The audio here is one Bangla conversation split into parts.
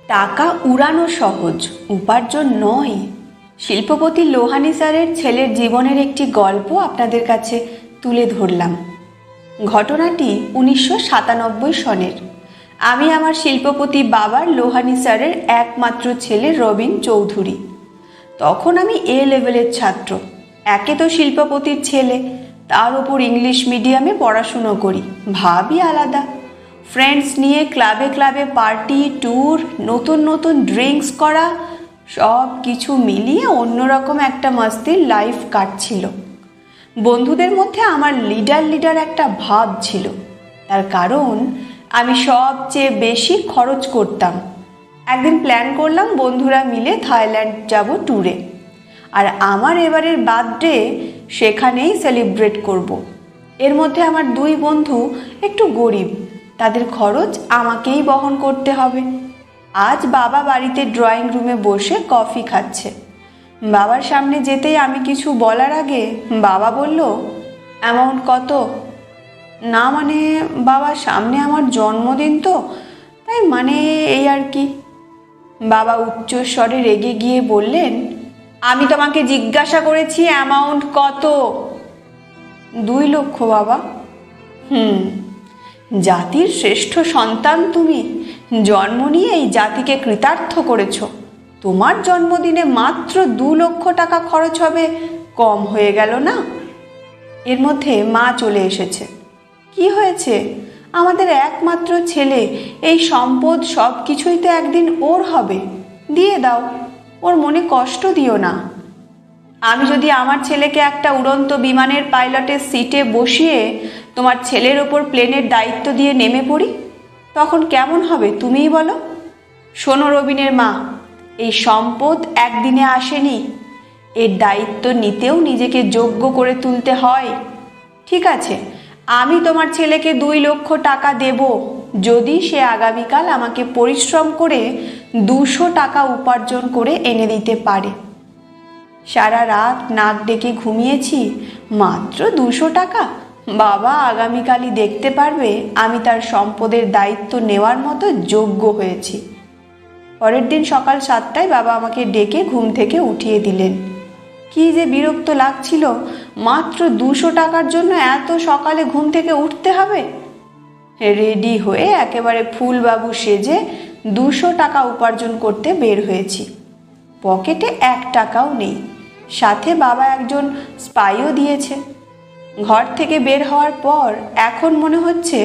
টাকা উড়ানো সহজ, উপার্জন নয়। শিল্পপতি লোহানী স্যারের ছেলের জীবনের একটি গল্প আপনাদের কাছে তুলে ধরলাম। ঘটনাটি 1997 সনের। আমি আমার শিল্পপতি বাবার লোহানী স্যারের একমাত্র ছেলে রবিন চৌধুরী। তখন আমি এ লেভেলের ছাত্র। একে তো শিল্পপতির ছেলে, তার ওপর ইংলিশ মিডিয়ামে পড়াশুনো করি, ভাবই আলাদা। ফ্রেন্ডস নিয়ে ক্লাবে ক্লাবে পার্টি, ট্যুর, নতুন নতুন ড্রিঙ্কস করা, সব কিছু মিলিয়ে অন্যরকম একটা মস্তির লাইফ কাটছিল। বন্ধুদের মধ্যে আমার লিডার একটা ভাব ছিল। তার কারণ আমি সবচেয়ে বেশি খরচ করতাম। একদিন প্ল্যান করলাম বন্ধুরা মিলে থাইল্যান্ড যাব ট্যুরে, আর আমার এবারের বার্থডে সেখানেই সেলিব্রেট করব। এর মধ্যে আমার দুই বন্ধু একটু গরিব, তাদের খরচ আমাকেই বহন করতে হবে। আজ বাবা বাড়িতে ড্রয়িং রুমে বসে কফি খাচ্ছে। বাবার সামনে যেতেই আমি কিছু বলার আগে বাবা বলল, অ্যামাউন্ট কত? না মানে বাবা, সামনে আমার জন্মদিন তো, তাই মানে এই আর কি। বাবা উচ্চস্বরে রেগে গিয়ে বললেন, আমি তোমাকে জিজ্ঞাসা করেছি অ্যামাউন্ট কত? 2 লক্ষ বাবা। জাতির শ্রেষ্ঠ সন্তান তুমি, জন্ম নিয়ে এই জাতিকে কৃতার্থ করেছ। তোমার জন্মদিনে মাত্র 2 লক্ষ টাকা খরচ হবে, কম হয়ে গেল না? এর মধ্যে মা চলে এসেছে। কি হয়েছে? আমাদের একমাত্র ছেলে, এই সম্পদ সব কিছুই তো একদিন ওর হবে, দিয়ে দাও, ওর মনে কষ্ট দিও না। আমি যদি আমার ছেলেকে একটা উড়ন্ত বিমানের পাইলটের সিটে বসিয়ে তোমার ছেলের ওপর প্লেনের দায়িত্ব দিয়ে নেমে পড়ি, তখন কেমন হবে তুমিই বলো? শোনো রবিনের মা, এই সম্পদ একদিনে আসেনি, এর দায়িত্ব নিতেও নিজেকে যোগ্য করে তুলতে হয়। ঠিক আছে, আমি তোমার ছেলেকে 2 লক্ষ টাকা দেব যদি সে আগামীকাল আমাকে পরিশ্রম করে 200 টাকা উপার্জন করে এনে দিতে পারে। সারা রাত নাক ডেকে ঘুমিয়েছি, মাত্র 200 টাকা। বাবা আগামীকালই দেখতে পারবে আমি তার সম্পদের দায়িত্ব নেওয়ার মতো যোগ্য হয়েছি। পরের দিন সকাল 7টায় বাবা আমাকে ডেকে ঘুম থেকে উঠিয়ে দিলেন। কি যে বিরক্ত লাগছিল, মাত্র 200 টাকার জন্য এত সকালে ঘুম থেকে উঠতে হবে। রেডি হয়ে একেবারে ফুলবাবু সেজে 200 টাকা উপার্জন করতে বের হয়েছি। পকেটে 1 টাকাও নেই, সাথে বাবা একজন স্পাইও দিয়েছে। ঘর থেকে বের হওয়ার পর এখন মনে হচ্ছে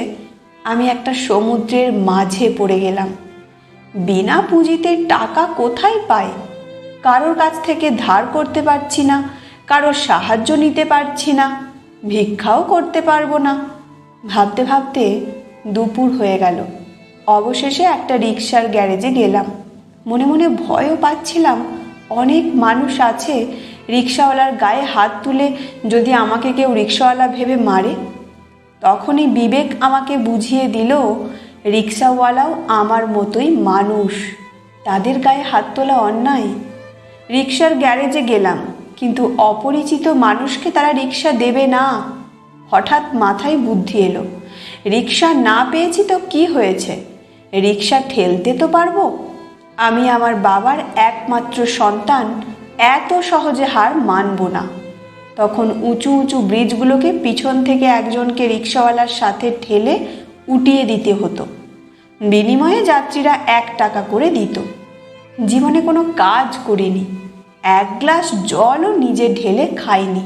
আমি একটা সমুদ্রের মাঝে পড়ে গেলাম। বিনা পুঁজিতে টাকা কোথায় পাই? কারোর কাছ থেকে ধার করতে পারছি না, কারোর সাহায্য নিতে পারছি না, ভিক্ষাও করতে পারবো না। ভাবতে ভাবতে দুপুর হয়ে গেল। অবশেষে একটা রিক্সার গ্যারেজে গেলাম। মনে মনে ভয়ও পাচ্ছিলাম, অনেক মানুষ আছে, রিক্সাওয়ালার গায়ে হাত তুলে যদি আমাকে কেউ রিক্সাওয়ালা ভেবে মারে। তখনই বিবেক আমাকে বুঝিয়ে দিল, রিক্সাওয়ালাও আমার মতোই মানুষ, তাদের গায়ে হাত তোলা অন্যায়। রিক্সার গ্যারেজে গেলাম, কিন্তু অপরিচিত মানুষকে তারা রিক্সা দেবে না। হঠাৎ মাথায় বুদ্ধি এলো, রিক্সা না পেয়েছি তো কি হয়েছে, রিক্সা ঠেলতে তো পারবো। আমি আমার বাবার একমাত্র সন্তান, এত সহজে হার মানব না। তখন উঁচু উঁচু ব্রিজগুলোকে পিছন থেকে একজনকে রিক্সাওয়ালার সাথে ঠেলে উঠিয়ে দিতে হতো। বিনিময়ে যাত্রীরা 1 টাকা করে দিত। জীবনে কোনো কাজ করিনি, 1 গ্লাস জলও নিজে ঢেলে খাইনি,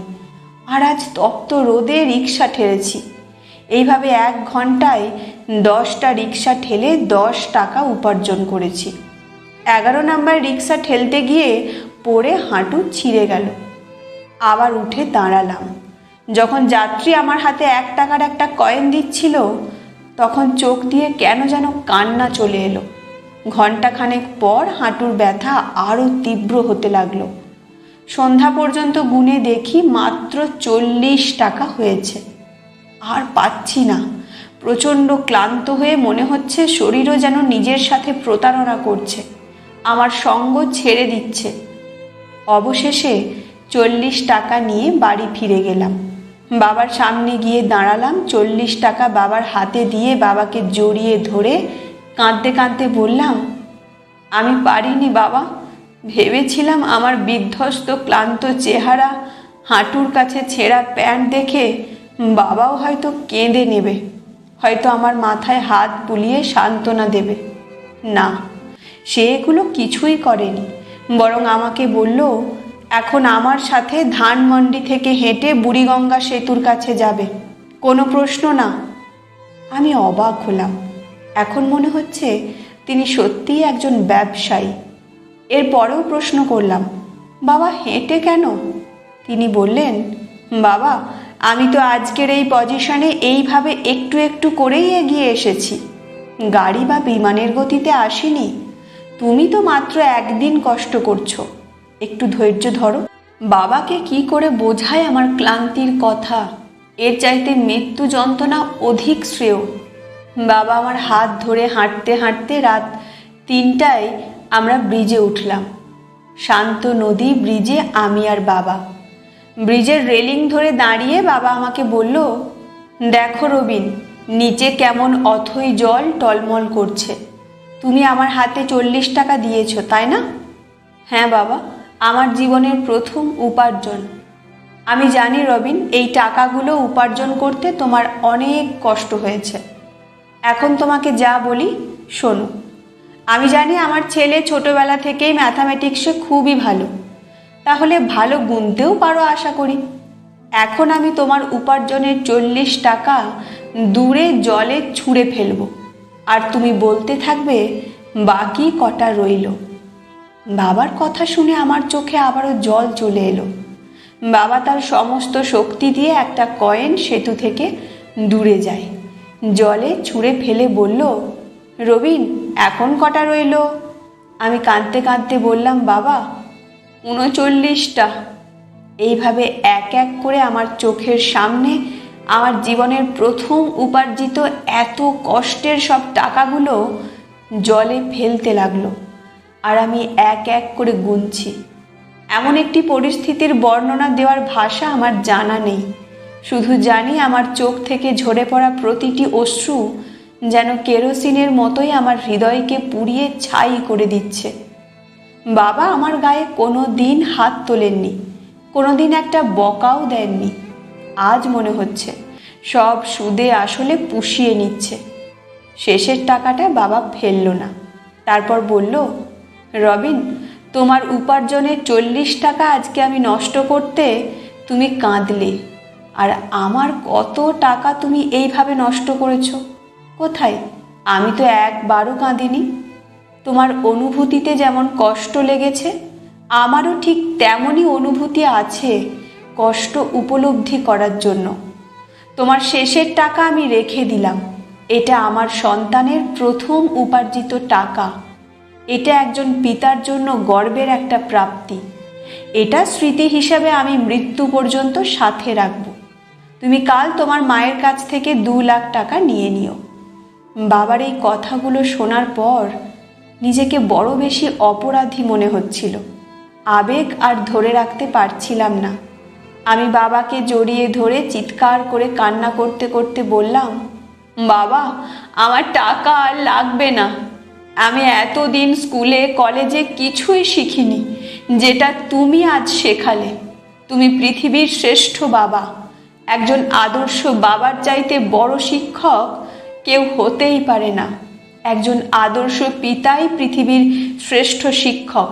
আর আজ তপ্ত রোদে রিক্সা ঠেলেছি। এইভাবে 1 ঘন্টায় 10টা রিক্সা ঠেলে 10 টাকা উপার্জন করেছি। 11 নাম্বার রিক্সা ঠেলতে গিয়ে পড়ে হাঁটু ছিঁড়ে গেল। আবার উঠে দাঁড়ালাম। যখন যাত্রী আমার হাতে 1 টাকার একটা কয়েন দিচ্ছিল, তখন চোখ দিয়ে কেন যেন কান্না চলে এলো। ঘণ্টাখানেক পর হাঁটুর ব্যথা আরও তীব্র হতে লাগলো। সন্ধ্যা পর্যন্ত গুনে দেখি মাত্র 40 টাকা হয়েছে। আর পাচ্ছি না। প্রচণ্ড ক্লান্ত হয়ে মনে হচ্ছে শরীরও যেন নিজের সাথে প্রতারণা করছে, আমার সঙ্গ ছেড়ে দিচ্ছে। অবশেষে 40 টাকা নিয়ে বাড়ি ফিরে গেলাম। বাবার সামনে গিয়ে দাঁড়ালাম। 40 টাকা বাবার হাতে দিয়ে বাবাকে জড়িয়ে ধরে কাঁদতে কাঁদতে বললাম, আমি পারিনি বাবা। ভেবেছিলাম আমার বিধ্বস্ত ক্লান্ত চেহারা, হাঁটুর কাছে ছেঁড়া প্যান্ট দেখে বাবাও হয়তো কেঁদে নেবে, হয়তো আমার মাথায় হাত বুলিয়ে সান্ত্বনা দেবে। না, সে এগুলো কিছুই করেনি, বরং আমাকে বলল এখন আমার সাথে ধানমন্ডি থেকে হেঁটে বুড়িগঙ্গা সেতুর কাছে যাবে, কোনো প্রশ্ন না। আমি অবাক হলাম। এখন মনে হচ্ছে তিনি সত্যিই একজন ব্যবসায়ী। এরপরেও প্রশ্ন করলাম, বাবা হেঁটে কেন? তিনি বললেন, বাবা আমি তো আজকের এই পজিশনে এইভাবে একটু একটু করেই এগিয়ে এসেছি, গাড়ি বা বিমানের গতিতে আসিনি। তুমি তো মাত্র একদিন কষ্ট করছো, একটু ধৈর্য ধরো। বাবাকে কি করে বোঝায় আমার ক্লান্তির কথা? এর চাইতে মৃত্যু যন্ত্রণা অধিক শ্রেয়। বাবা আমার হাত ধরে হাঁটতে হাঁটতে রাত 3টায় আমরা ব্রিজে উঠলাম। শান্ত নদী ব্রিজে আমি আর বাবা। ব্রিজের রেলিং ধরে দাঁড়িয়ে বাবা আমাকে বলল, দেখো রবিন, নিচে কেমন অথই জল টলমল করছে। তুমি আমার হাতে 40 টাকা দিয়েছো, তাই না? হ্যাঁ বাবা, আমার জীবনের প্রথম উপার্জন। আমি জানি রবিন, এই টাকাগুলো উপার্জন করতে তোমার অনেক কষ্ট হয়েছে। এখন তোমাকে যা বলি শোনো। আমি জানি আমার ছেলে ছোটবেলা থেকেই ম্যাথামেটিক্সে খুবই ভালো, তাহলে ভালো গুনতেও পারো আশা করি। এখন আমি তোমার উপার্জনের 40 টাকা দূরে জলে ছুঁড়ে ফেলবো, আর তুমি বলতে থাকবে বাকি কটা রইল। বাবার কথা শুনে আমার চোখে আবারও জল চলে এলো। বাবা তার সমস্ত শক্তি দিয়ে একটা কয়েন সেতু থেকে দূরে যায়, জলে ছুঁড়ে ফেলে বলল, রবিন এখন কটা রইল? আমি কাঁদতে কাঁদতে বললাম, বাবা 39টা। এইভাবে এক এক করে আমার চোখের সামনে আমার জীবনের প্রথম উপার্জিত এত কষ্টের সব টাকাগুলো জলে ফেলতে লাগলো, আর আমি এক এক করে গুনছি। এমন একটি পরিস্থিতির বর্ণনা দেওয়ার ভাষা আমার জানা নেই। শুধু জানি আমার চোখ থেকে ঝরে পড়া প্রতিটি অশ্রু যেন কেরোসিনের মতোই আমার হৃদয়কে পুড়িয়ে ছাই করে দিচ্ছে। বাবা আমার গায়ে কোনো দিন হাত তোলেননি, কোনো দিন একটা বকাও দেননি। আজ মনে হচ্ছে সব সুদে আসলে পুষিয়ে নিচ্ছে। শেষের টাকাটা বাবা ফেলল না, তারপর বলল, রবিন তোমার উপার্জনের 40 টাকা আজকে আমি নষ্ট করতে তুমি কাঁদলে, আর আমার কত টাকা তুমি এইভাবে নষ্ট করেছো। কোথায়? আমি তো একবারও কাঁদিনি। তোমার অনুভূতিতে যেমন কষ্ট লেগেছে, আমারও ঠিক তেমনই অনুভূতি আছে কষ্ট উপলব্ধি করার জন্য। তোমার শেষের টাকা আমি রেখে দিলাম। এটা আমার সন্তানের প্রথম উপার্জিত টাকা। এটা একজন পিতার জন্য গর্বের একটা প্রাপ্তি। এটা স্মৃতি হিসাবে আমি মৃত্যু পর্যন্ত সাথে রাখব। তুমি কাল তোমার মায়ের কাছ থেকে 2 লাখ টাকা নিয়ে নিও। বাবার এই কথাগুলো শোনার পর নিজেকে বড় বেশি অপরাধী মনে হচ্ছিল। আবেগ আর ধরে রাখতে পারছিলাম না। আমি বাবাকে জড়িয়ে ধরে চিৎকার করে কান্না করতে করতে বললাম, বাবা আমার টাকা আর লাগবে না। আমি এতদিন স্কুলে কলেজে কিছুই শিখিনি যেটা তুমি আজ শেখালে। তুমি পৃথিবীর শ্রেষ্ঠ বাবা। একজন আদর্শ বাবার চাইতে বড় শিক্ষক কেউ হতেই পারে না। একজন আদর্শ পিতাই পৃথিবীর শ্রেষ্ঠ শিক্ষক।